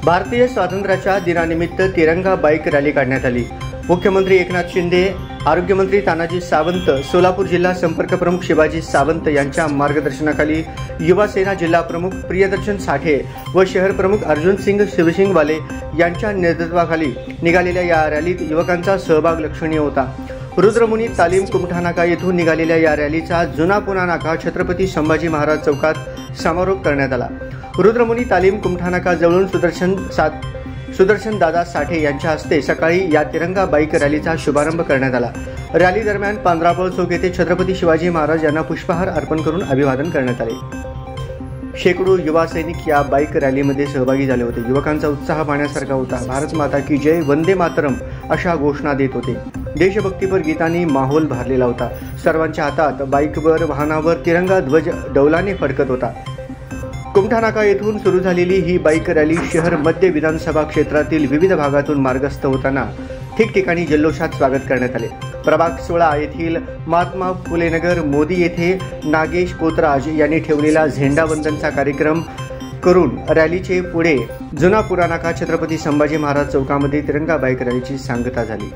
भारतीय स्वातंत्र्याच्या दिनानिमित्त तिरंगा बाईक रॅली काढण्यात आली। मुख्यमंत्री एकनाथ शिंदे, आरोग्यमंत्री तानाजी सावंत, सोलापूर जिल्हा संपर्क प्रमुख शिवाजी सावंत यांच्या मार्गदर्शनाखाली युवा सेना जिल्हा प्रमुख प्रियदर्शन साठे व शहर प्रमुख अर्जुन सिंग शिवसिंगवाले यांच्या नेतृत्वाखाली निघालेल्या या रॅलीत युवकांचा सहभाग लक्षणीय होता। रुद्रमुनी तालीम कुमठा नाका येथून निघालेल्या या रॅलीचा जुना पुणा नाका छत्रपती संभाजी महाराज चौकात समारोप करण्यात आला। रुद्रमुनी तालीम कुमठा नाका जवळून सुदर्शन दादा साठे यांच्या हस्ते सकाळी या तिरंगा बाईक रॅलीचा शुभारंभ करण्यात आला। रॅली दरम्यान पांढरापळ चौक येथे छत्रपती शिवाजी महाराज यांना पुष्पहार अर्पण करून अभिवादन करण्यात आले। शेकडो युवा सैनिक या बाईक रॅलीमध्ये सहभागी झाले होते। युवकांचा उत्साह पाहण्यासारखा होता। भारत माता की जय, वंदे मातरम अशा घोषणा देत होते। देशभक्तीपर गीतांनी माहोल भरलेला होता। सर्वांच्या हातात बाईकवर वाहनावर तिरंगा ध्वज डौलाने फडकत होता। कुमठा नाका येथून सुरू झालेली ही बाईक रॅली शहर मध्य विधानसभा क्षेत्रातील विविध भागातून मार्गस्थ होताना ठिकठिकाणी जल्लोषात स्वागत करण्यात आले। प्रभाग 16 येथील महात्मा फुले नगर मोदी येथे नागेश कोतराज यांनी ठेवलेला झेंडावंदनचा कार्यक्रम करून रॅलीचे पुढे जुना पुणा नाका छत्रपती संभाजी महाराज चौकामध्ये तिरंगा बाईक रॅलीची सांगता झाली।